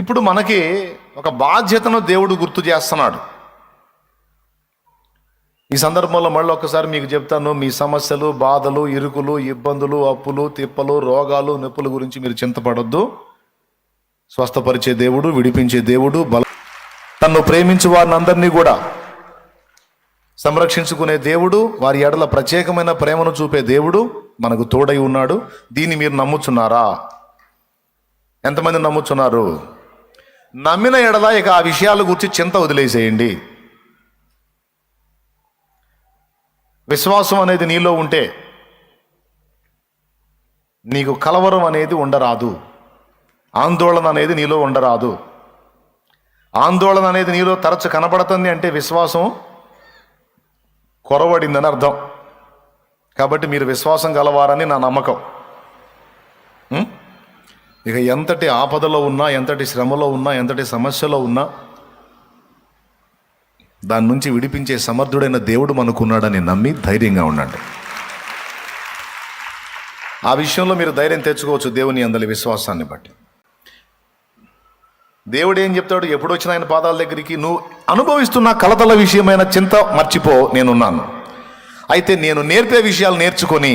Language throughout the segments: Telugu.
ఇప్పుడు మనకి ఒక బాధ్యతను దేవుడు గుర్తు చేస్తున్నాడు. ఈ సందర్భంలో మళ్ళీ ఒక్కసారి మీకు చెప్తాను, మీ సమస్యలు, బాధలు, ఇరుకులు, ఇబ్బందులు, అప్పులు, తిప్పలు, రోగాలు, నొప్పుల గురించి మీరు చింతపడొద్దు. స్వస్థపరిచే దేవుడు, విడిపించే దేవుడు, తన్ను ప్రేమించే వారిని అందరినీ కూడా సంరక్షించుకునే దేవుడు, వారి ఎడల ప్రత్యేకమైన ప్రేమను చూపే దేవుడు మనకు తోడై ఉన్నాడు. దీన్ని మీరు నమ్ముచున్నారా? ఎంతమంది నమ్ముచున్నారు? నమ్మిన ఎడల ఇక ఆ విషయాల గురించి చింత వదిలేసేయండి. విశ్వాసం అనేది నీలో ఉంటే నీకు కలవరం అనేది ఉండరాదు, ఆందోళన అనేది నీలో ఉండరాదు. ఆందోళన అనేది నీలో తరచు కనబడుతుంది అంటే విశ్వాసం కొరవడిందని అర్థం. కాబట్టి మీరు విశ్వాసం గలవారని నా నమ్మకం. ఇక ఎంతటి ఆపదలో ఉన్నా, ఎంతటి శ్రమలో ఉన్నా, ఎంతటి సమస్యలో ఉన్నా దాని నుంచి విడిపించే సమర్థుడైన దేవుడు మనకున్నాడని నమ్మి ధైర్యంగా ఉండండి. ఆ విషయంలో మీరు ధైర్యం తెచ్చుకోవచ్చు దేవుని అందలి విశ్వాసాన్ని బట్టి. దేవుడు ఏం చెప్తాడు? ఎప్పుడు వచ్చిన ఆయన పాదాల దగ్గరికి, నువ్వు అనుభవిస్తున్న కలతల విషయమైన చింత మర్చిపో, నేనున్నాను. అయితే నేను నేర్పే విషయాలు నేర్చుకొని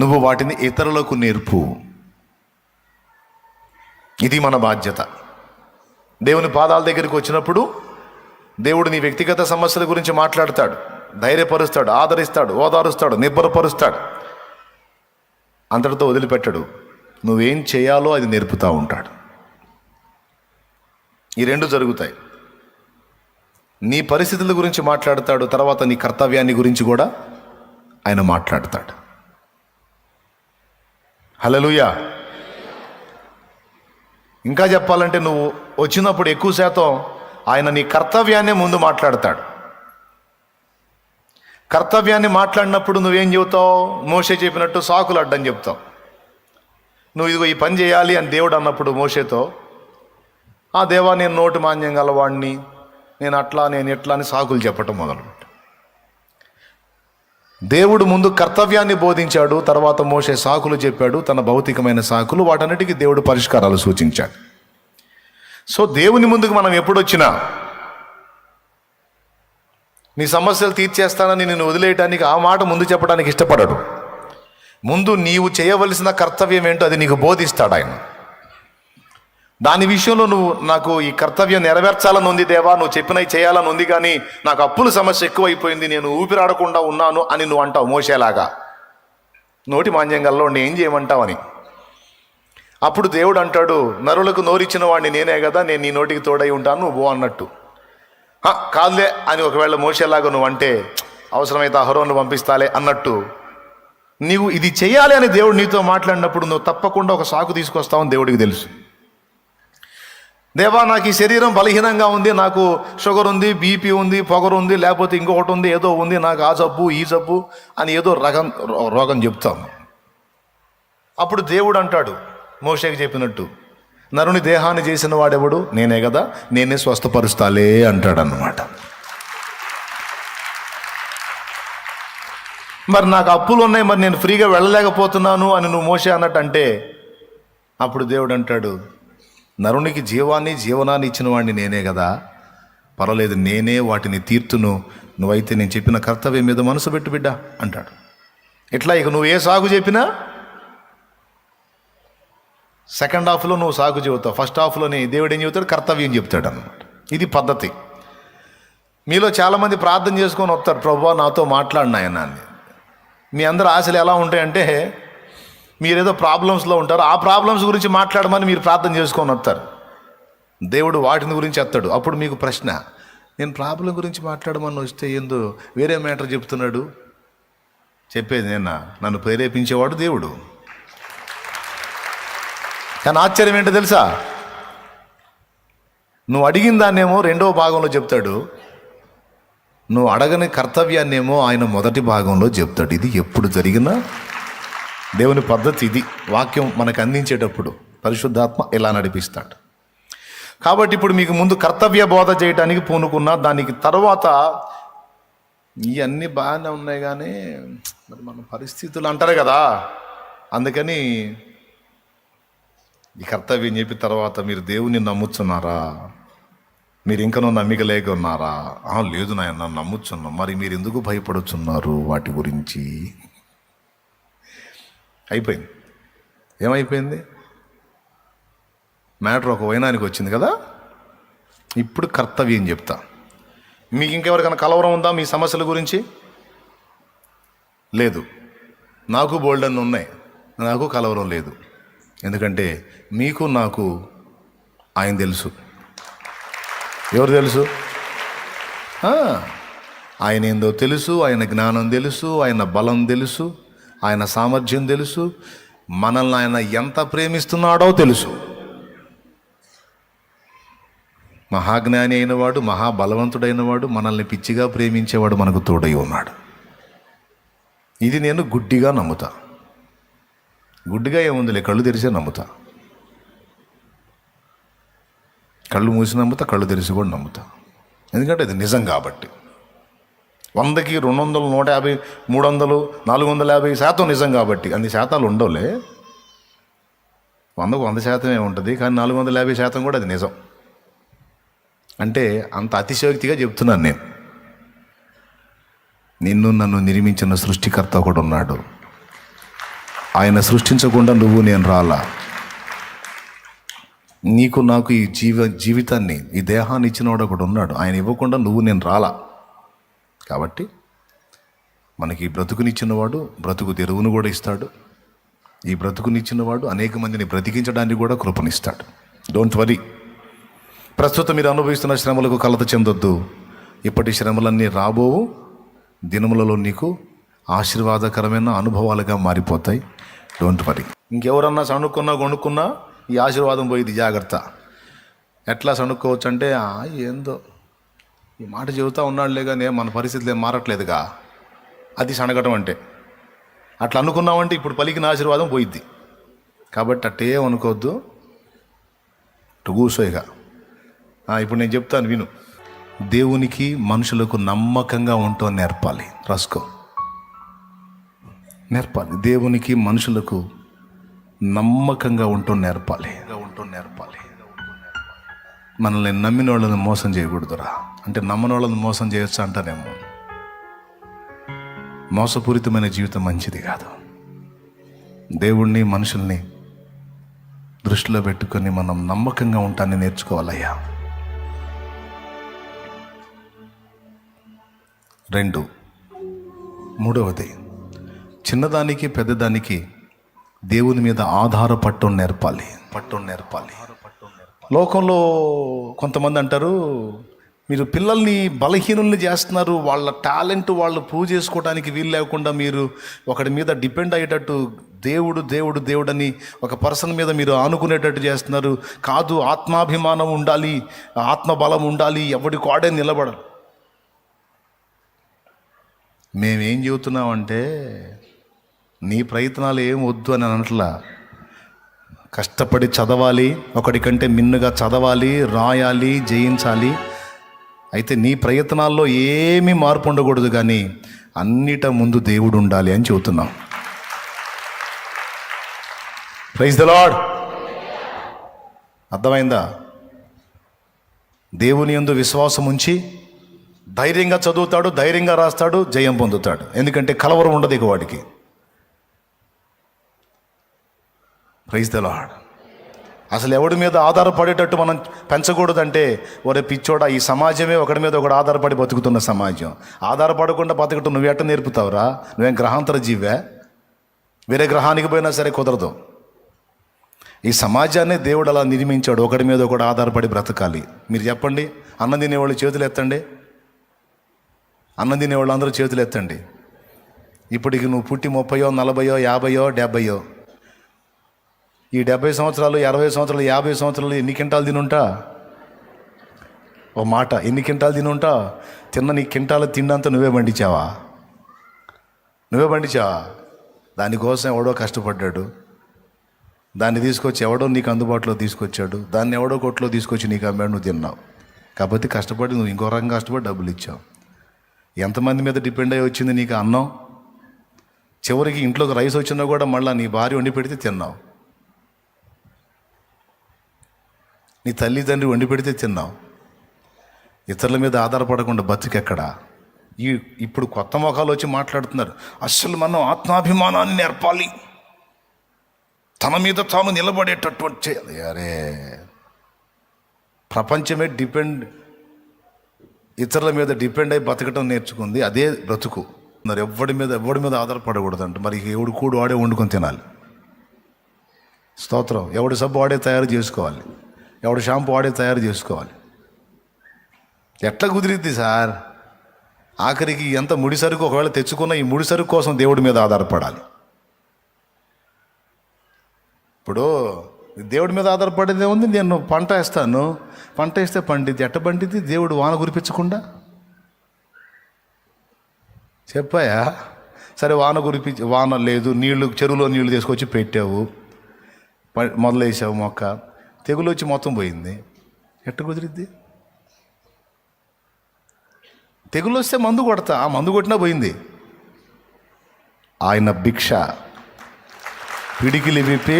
నువ్వు వాటిని ఇతరులకు నేర్పు. ఇది మన బాధ్యత. దేవుని పాదాల దగ్గరికి వచ్చినప్పుడు దేవుడు నీ వ్యక్తిగత సమస్యల గురించి మాట్లాడతాడు, ధైర్యపరుస్తాడు, ఆదరిస్తాడు, ఓదారుస్తాడు, నిబ్బరపరుస్తాడు. అంతటితో వదిలిపెట్టడు. నువ్వేం చేయాలో అది నేర్పుతూ ఉంటాడు. ఈ రెండు జరుగుతాయి. నీ పరిస్థితుల గురించి మాట్లాడతాడు, తర్వాత నీ కర్తవ్యాన్ని గురించి కూడా ఆయన మాట్లాడతాడు. హల్లెలూయా. ఇంకా చెప్పాలంటే నువ్వు వచ్చినప్పుడు ఎక్కువ శాతం ఆయన నీ కర్తవ్యాన్నే ముందు మాట్లాడతాడు. కర్తవ్యాన్ని మాట్లాడినప్పుడు నువ్వేం చెబుతావు? మోషే చెప్పినట్టు సాకులు అడ్డం చెప్తావు. నువ్వు ఇదిగో ఈ పని చేయాలి అని దేవుడు అన్నప్పుడు మోషేతో, ఆ దేవా నేను నోటి మాన్యం గలవాడిని, నేను అట్లా, నేను ఎట్లా అని సాకులు చెప్పటం మొదలుపెట్టు. దేవుడు ముందు కర్తవ్యాన్ని బోధించాడు, తర్వాత మోషే సాకులు చెప్పాడు, తన భౌతికమైన సాకులు. వాటన్నిటికీ దేవుడు పరిష్కారాలు సూచించాడు. సో దేవుని ముందుకు మనం ఎప్పుడొచ్చినా నీ సమస్యలు తీర్చేస్తానని నేను వదిలేయటానికి ఆ మాట ముందు చెప్పడానికి ఇష్టపడడు. ముందు నీవు చేయవలసిన కర్తవ్యం ఏంటో అది నీకు బోధిస్తాడు ఆయన. దాని విషయంలో నువ్వు, నాకు ఈ కర్తవ్యం నెరవేర్చాలని ఉంది దేవా, నువ్వు చెప్పినవి చేయాలని ఉంది, కానీ నాకు అప్పుల సమస్య ఎక్కువైపోయింది, నేను ఊపిరాడకుండా ఉన్నాను అని నువ్వు అంటావు మోషేలాగా. నోటి మాంద్యంగల్లో ఏం చేయమంటావని. అప్పుడు దేవుడు అంటాడు, నరులకు నోరిచ్చిన వాడిని నేనే కదా, నేను నీ నోటికి తోడై ఉంటాను, నువ్వు పో అన్నట్టు. కాదులే అని ఒకవేళ మోషేలాగా నువ్వు అంటే, అవసరమైతే అహరోను పంపిస్తాలే అన్నట్టు, నీవు ఇది చేయాలి అని దేవుడు నీతో మాట్లాడినప్పుడు నువ్వు తప్పకుండా ఒక సాకు తీసుకొస్తావని దేవుడికి తెలుసు. దేవా నాకు ఈ శరీరం బలహీనంగా ఉంది, నాకు షుగర్ ఉంది, బీపీ ఉంది, పొగరు ఉంది, లేకపోతే ఇంకొకటి ఉంది, ఏదో ఉంది, నాకు ఆ జబ్బు ఈ జబ్బు అని ఏదో రోగం చెప్తాం. అప్పుడు దేవుడు అంటాడు మోషేకి చెప్పినట్టు, నరుని దేహాన్ని చేసిన వాడెవడు? నేనే కదా, నేనే స్వస్థపరుస్తాలే అంటాడు అన్నమాట. మరి నాకు అప్పులు ఉన్నాయి, మరి నేను ఫ్రీగా వెళ్ళలేకపోతున్నాను అని నువ్వు మోషే అన్నట్టు అంటే, అప్పుడు దేవుడు అంటాడు, నరునికి జీవనాన్ని ఇచ్చిన వాడిని నేనే కదా, పర్వాలేదు, నేనే వాటిని తీర్తును, నువ్వైతే నేను చెప్పిన కర్తవ్యం మీద మనసు పెట్టు బిడ్డ అంటాడు. ఇట్లా ఇక నువ్వు ఏ సాగు చెప్పినా సెకండ్ హాఫ్లో నువ్వు సాగు చెబుతావు, ఫస్ట్ హాఫ్లోని దేవుడు ఏం చెబుతాడు? కర్తవ్యం చెప్తాడు అన్నమాట. ఇది పద్ధతి. మీలో చాలామంది ప్రార్థన చేసుకొని వస్తారు, ప్రభువా నాతో మాట్లాడినాయన అని. మీ అందరు ఆశలు ఎలా ఉంటాయంటే, మీరేదో ప్రాబ్లమ్స్లో ఉంటారు, ఆ ప్రాబ్లమ్స్ గురించి మాట్లాడమని మీరు ప్రార్థన చేసుకొని వస్తారు. దేవుడు వాటిని గురించి వస్తాడు. అప్పుడు మీకు ప్రశ్న, నేను ప్రాబ్లం గురించి మాట్లాడమని వస్తే ఏందో వేరే మ్యాటర్ చెప్తున్నాడు. చెప్పేది నన్ను ప్రేరేపించేవాడు దేవుడు. కానీ ఆశ్చర్యం ఏంటో తెలుసా? నువ్వు అడిగిన దాన్నేమో రెండవ భాగంలో చెప్తాడు, నువ్వు అడగని కర్తవ్యాన్నేమో ఆయన మొదటి భాగంలో చెప్తాడు. ఇది ఎప్పుడు జరిగినా దేవుని పద్ధతి. ఇది వాక్యం మనకు అందించేటప్పుడు పరిశుద్ధాత్మ ఇలా నడిపిస్తాడు. కాబట్టి ఇప్పుడు మీకు ముందు కర్తవ్య బోధ చేయడానికి పూనుకున్నా, దానికి తర్వాత ఇవన్నీ బాగానే ఉన్నాయి కానీ మరి మన పరిస్థితులు అంటారు కదా, అందుకని ఈ కర్తవ్యం చెప్పిన తర్వాత మీరు దేవుని నమ్ముతున్నారా? మీరు ఇంకనూ నమ్మిక లేక ఉన్నారా? లేదు నాయన నమ్ముచున్నాం. మరి మీరు ఎందుకు భయపడుతున్నారు వాటి గురించి? అయిపోయింది. ఏమైపోయింది? మ్యాటర్ ఒక వైనానికి వచ్చింది కదా. ఇప్పుడు కర్తవ్యం చెప్తా. మీకు ఇంకెవరికైనా కలవరం ఉందా మీ సమస్యల గురించి? లేదు. నాకు బోల్డన్ ఉన్నాయి, నాకు కలవరం లేదు. ఎందుకంటే మీకు నాకు ఆయన తెలుసు. ఎవరు తెలుసు? ఆయన ఏందో తెలుసు, ఆయన జ్ఞానం తెలుసు, ఆయన బలం తెలుసు, ఆయన సామర్థ్యం తెలుసు, మనల్ని ఆయన ఎంత ప్రేమిస్తున్నాడో తెలుసు. మహాజ్ఞాని అయినవాడు, మహాబలవంతుడైన వాడు, మనల్ని పిచ్చిగా ప్రేమించేవాడు మనకు తోడై ఉన్నాడు. ఇది నేను గుడ్డిగా నమ్ముతా. గుడ్డిగా ఏముందిలే, కళ్ళు తెరిసే నమ్ముతా. కళ్ళు మూసి నమ్ముతా, కళ్ళు తెరిసి కూడా నమ్ముతా. ఎందుకంటే ఇది నిజం కాబట్టి. 100కి 200, 150, 300, 450% నిజం కాబట్టి. అన్ని శాతాలు ఉండవులే. 100కు 100% ఉంటుంది, కానీ 450% కూడా అది నిజం. అంటే అంత అతిశయోక్తిగా చెప్తున్నాను నేను. నిన్ను నన్ను నిర్మించిన సృష్టికర్త ఒకడు ఉన్నాడు. ఆయన సృష్టించకుండా నువ్వు నేను రాలా. నీకు నాకు ఈ జీవితాన్ని, ఈ దేహాన్ని ఇచ్చినవాడు ఒకడు ఉన్నాడు. ఆయన ఇవ్వకుండా నువ్వు నేను రాలా. కాబట్టి మనకి ఈ బ్రతుకునిచ్చినవాడు బ్రతుకు తెరువును కూడా ఇస్తాడు. ఈ బ్రతుకునిచ్చినవాడు అనేక మందిని బ్రతికించడానికి కూడా కృపనిస్తాడు. Don't worry. ప్రస్తుతం మీరు అనుభవిస్తున్న శ్రమలకు కలత చెందొద్దు. ఇప్పటి శ్రమలన్నీ రాబోవు దినములలో నీకు ఆశీర్వాదకరమైన అనుభవాలుగా మారిపోతాయి. Don't worry. ఇంకెవరన్నా సణుక్కున్నా కొనుక్కున్నా ఈ ఆశీర్వాదం పోయింది, జాగ్రత్త. ఎట్లా సణుక్కోవచ్చు అంటే, ఏందో ఈ మాట చెబుతూ ఉన్నాడులే కానీ మన పరిస్థితులు ఏం మారట్లేదుగా, అది సనగటం అంటే. అట్లా అనుకున్నామంటే ఇప్పుడు పలికిన ఆశీర్వాదం పోయిద్ది. కాబట్టి అట్టే అనుకోవద్దు, కూసోయిగా. ఇప్పుడు నేను చెప్తాను విను. దేవునికి మనుషులకు నమ్మకంగా ఉంటూ నేర్పాలి. రాసుకో, నేర్పాలి. దేవునికి మనుషులకు నమ్మకంగా ఉంటూ నేర్పాలి. మనల్ని నమ్మిన వాళ్ళని మోసం చేయకూడదురా. అంటే నమ్మని వాళ్ళని మోసం చేయొచ్చు అంటానేమో. మోసపూరితమైన జీవితం మంచిది కాదు. దేవుణ్ణి మనుషుల్ని దృష్టిలో పెట్టుకొని మనం నమ్మకంగా ఉంటాన్ని నేర్చుకోవాలయ్యా. 2, 3వది, చిన్నదానికి పెద్దదానికి దేవుని మీద ఆధారపడటం నేర్పాలి. లోకంలో కొంతమంది అంటారు, మీరు పిల్లల్ని బలహీనుల్ని చేస్తున్నారు, వాళ్ళ టాలెంట్ వాళ్ళు ప్రూవ్ చేసుకోవడానికి వీలు లేకుండా మీరు ఒకటి మీద డిపెండ్ అయ్యేటట్టు దేవుడు దేవుడు దేవుడని ఒక పర్సన్ మీద మీరు ఆనుకునేటట్టు చేస్తున్నారు. కాదు, ఆత్మాభిమానం ఉండాలి, ఆత్మబలం ఉండాలి, ఎవడి కాడే నిలబడరు. మేమేం చెబుతున్నామంటే, నీ ప్రయత్నాలు ఏం వద్దు అని అనట్లా. కష్టపడి చదవాలి, ఒకటికంటే మిన్నుగా చదవాలి, రాయాలి, జయించాలి. అయితే నీ ప్రయత్నాల్లో ఏమీ మార్పు ఉండకూడదు, కానీ అన్నిట ముందు దేవుడు ఉండాలి అని చెబుతున్నాం. Praise the lord. అర్థమైందా? దేవుని యందు విశ్వాసం ఉంచి ధైర్యంగా చదువుతాడు, ధైర్యంగా రాస్తాడు, జయం పొందుతాడు. ఎందుకంటే కలవరం ఉండదు ఇక వాడికి. Praise the lord. అసలు ఎవడి మీద ఆధారపడేటట్టు మనం పెంచకూడదంటే, ఒరే పిచ్చోడా, ఈ సమాజమే ఒకడి మీద ఒకడు ఆధారపడి బతుకుతున్న సమాజం. ఆధారపడకుండా బతకటం నువ్వు ఎట్ట నేర్పుతావురా? నువ్వేం గ్రహాంతర జీవే? వేరే గ్రహానికి పోయినా సరే కుదరదు. ఈ సమాజాన్ని దేవుడు అలా నిర్మించాడు, ఒకడి మీద ఒకడు ఆధారపడి బ్రతకాలి. మీరు చెప్పండి, అన్నం తినేవాళ్ళు చేతులు ఎత్తండి. అన్నం తినేవాళ్ళు అందరూ చేతులు ఎత్తండి. ఇప్పటికి నువ్వు పుట్టి 30, 40, 50, 70, ఈ 70 సంవత్సరాలు, 60 సంవత్సరాలు, 50 సంవత్సరాలు ఎన్ని కింటాలు తినుంటా? ఓ మాట, ఎన్ని కింటాలు తినుంటా? తిన్న నీ కింటాలు తిండంతా నువ్వే పండించావా? దానికోసం ఎవడో కష్టపడ్డాడు, దాన్ని తీసుకొచ్చి ఎవడో నీకు అందుబాటులో తీసుకొచ్చాడు, దాన్ని ఎవడో కొట్లో తీసుకొచ్చి నీకు అమ్మాడు, నువ్వు తిన్నావు. కాబట్టి కష్టపడి నువ్వు ఇంకో రకంగా కష్టపడి డబ్బులు ఇచ్చావు. ఎంతమంది మీద డిపెండ్ అయ్యి వచ్చింది నీకు అన్నం? చివరికి ఇంట్లోకి రైస్ వచ్చినా కూడా మళ్ళీ నీ భార్య వండి పెడితే తిన్నావు. నీ తల్లిదండ్రి వండి పెడితే తిన్నావు. ఇతరుల మీద ఆధారపడకుండా బతికెక్కడా? ఇప్పుడు కొత్త మొఖాలు వచ్చి మాట్లాడుతున్నారు, అస్సలు మనం ఆత్మాభిమానాన్ని నేర్పాలి, తన మీద తాను నిలబడేటట్టు చేయాలి. అరే, ప్రపంచమే ఇతరుల మీద డిపెండ్ అయి బతకటం నేర్చుకుంది, అదే బ్రతుకు. మరి ఎవడి మీద ఆధారపడకూడదంట. మరి ఎవడు కూడు వాడే వండుకొని తినాలి. స్తోత్రం. ఎవడి సబ్బు వాడే తయారు చేసుకోవాలి, ఎవడు షాంపూ వాడే తయారు చేసుకోవాలి. ఎట్లా కుదిరిద్ది సార్? ఆఖరికి ఎంత ముడి సరుకు ఒకవేళ తెచ్చుకున్న ఈ ముడి సరుకు కోసం దేవుడి మీద ఆధారపడాలి. ఇప్పుడు దేవుడి మీద ఆధారపడేదే ఉంది. నేను పంట వేస్తాను, పంట వేస్తే పండిద్ది. ఎట్ట పండిద్ది? దేవుడు వాన కురిపించకుండా. చెప్పాయా? సరే, వాన లేదు, చెరువులో నీళ్లు తీసుకొచ్చి పెట్టావు, మొదలేసావు, మొక్క తెగులు వచ్చి మొత్తం పోయింది. ఎట్ట కుదిరిద్ది? తెగులు వస్తే మందు కొడతా, ఆ మందు కొట్టినా పోయింది. ఆయన భిక్ష పిడికిలి విప్పి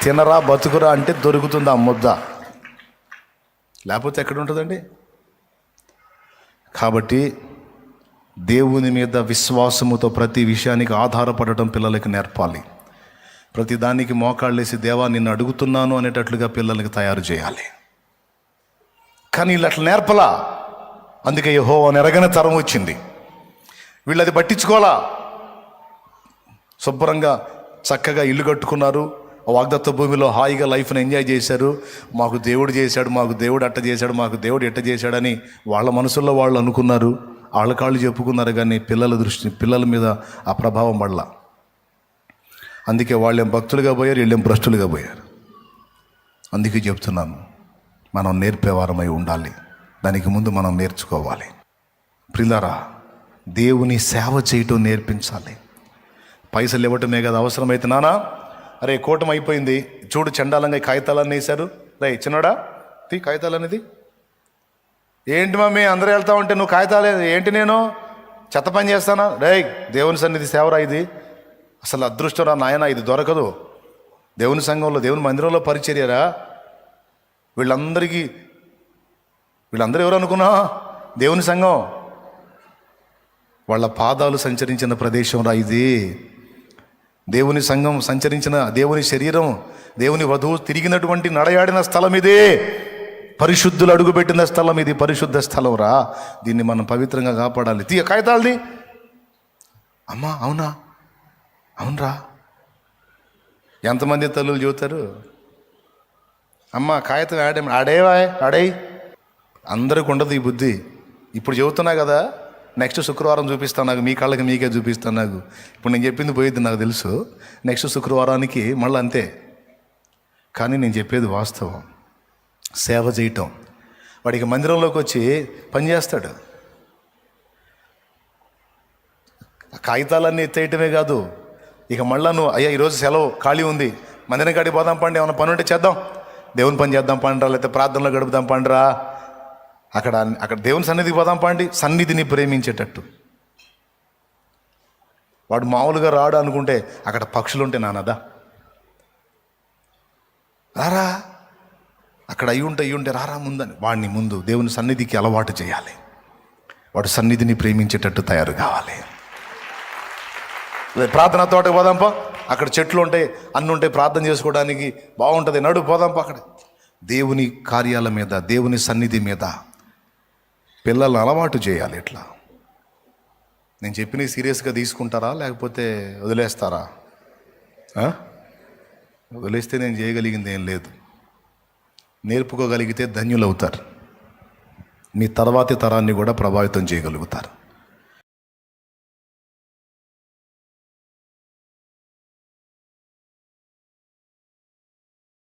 తినరా బతుకురా అంటే దొరుకుతుంది ఆ ముద్ద, లేకపోతే ఎక్కడ ఉంటుందండి? కాబట్టి దేవుని మీద విశ్వాసముతో ప్రతి విషయానికి ఆధారపడటం పిల్లలకి నేర్పాలి. ప్రతి దానికి మోకాళ్ళేసి దేవా నిన్ను అడుగుతున్నాను అనేటట్లుగా పిల్లలకి తయారు చేయాలి. కానీ వీళ్ళు అట్లా నేర్పలా. అందుకే యెహోవా ఎరగని తరం వచ్చింది. వీళ్ళు అది పట్టించుకోవాలా. శుభ్రంగా చక్కగా ఇల్లు కట్టుకున్నారు, వాగ్దత్త భూమిలో హాయిగా లైఫ్ని ఎంజాయ్ చేశారు. మాకు దేవుడు చేశాడు, మాకు దేవుడు అట్ట చేశాడు, మాకు దేవుడు ఎట్ట చేశాడని వాళ్ళ మనసుల్లో వాళ్ళు అనుకున్నారు, వాళ్ళ కాళ్ళు చెప్పుకున్నారు. కానీ పిల్లల మీద ఆ ప్రభావం పడలా. అందుకే వాళ్ళేం భక్తులుగా పోయారు, వీళ్ళేం భ్రష్టులుగా పోయారు. అందుకే చెప్తున్నాను, మనం నేర్పేవారమై ఉండాలి. దానికి ముందు మనం నేర్చుకోవాలి. ప్రియులారా, దేవుని సేవ చేయటం నేర్పించాలి. పైసలు ఇవ్వటమే కదా అవసరమైతే, నానా అరే కూటమి అయిపోయింది చూడు, చండాలంగా కాగితాలన్నీ వేశారు, రే చిన్నోడా తీ కాగితాలనేది. ఏంటి మమ్మీ అందరూ వెళ్తా ఉంటే నువ్వు కాగితాలు ఏంటి? నేను చెత్త పని చేస్తానా? రే దేవుని సన్నిధి సేవరా ఇది, అసలు అదృష్టంరా నాయన, ఇది దొరకదు. దేవుని సంఘంలో, దేవుని మందిరంలో పరిచర్యరా. వీళ్ళందరూ ఎవరు అనుకున్నా? దేవుని సంఘం. వాళ్ళ పాదాలు సంచరించిన ప్రదేశం రా ఇది. దేవుని సంఘం సంచరించిన, దేవుని శరీరం, దేవుని వధువు తిరిగినటువంటి నడయాడిన స్థలం ఇదే. పరిశుద్ధులు అడుగుపెట్టిన స్థలం ఇది, పరిశుద్ధ స్థలం రా. దీన్ని మనం పవిత్రంగా కాపాడాలి. తీయ కాగితాలది. అమ్మా అవునా? అవునరా. ఎంతమంది తల్లులు చెబుతారు, అమ్మ కాగితం ఆడే. అందరికి ఉండదు ఈ బుద్ధి. ఇప్పుడు చెబుతున్నా కదా, నెక్స్ట్ శుక్రవారం చూపిస్తాను నాకు, మీ కళ్ళకి మీకే చూపిస్తాను నాకు. ఇప్పుడు నేను చెప్పింది పోయిద్ది నాకు తెలుసు, నెక్స్ట్ శుక్రవారానికి మళ్ళీ అంతే. కానీ నేను చెప్పేది వాస్తవం. సేవ చేయటం. వాడికి మందిరంలోకి వచ్చి పనిచేస్తాడు. కాగితాలన్నీ ఎత్తేయటమే కాదు, ఇక మళ్ళా నువ్వు అయ్యా ఈరోజు సెలవు ఖాళీ ఉంది, మందిరం కాడికి పోదాం పండి, ఏమైనా పని ఉంటే చేద్దాం, దేవుని పని చేద్దాం పండిరా, లేకపోతే ప్రార్థనలో గడుపుదాం పండిరా, అక్కడ దేవుని సన్నిధికి పోదాం పండి. సన్నిధిని ప్రేమించేటట్టు. వాడు మామూలుగా రాడు అనుకుంటే అక్కడ పక్షులు ఉంటే నాన్నదా రారా, అక్కడ అయ్యుంటే రారా ముందని వాడిని ముందు దేవుని సన్నిధికి అలవాటు చేయాలి. వాడు సన్నిధిని ప్రేమించేటట్టు తయారు కావాలి. ప్రార్థన తోటకి పోదాంపా, అక్కడ చెట్లు ఉంటాయి, అన్నీ ఉంటాయి, ప్రార్థన చేసుకోవడానికి బాగుంటుంది, నడు పోదాంపా. అక్కడ దేవుని కార్యాల మీద, దేవుని సన్నిధి మీద పిల్లలను అలవాటు చేయాలి. ఇట్లా నేను చెప్పినవి సీరియస్గా తీసుకుంటారా లేకపోతే వదిలేస్తారా? వదిలేస్తే నేను చేయగలిగింది ఏం లేదు. నేర్పుకోగలిగితే ధన్యులవుతారు. మీ తర్వాతి తరాన్ని కూడా ప్రభావితం చేయగలుగుతారు.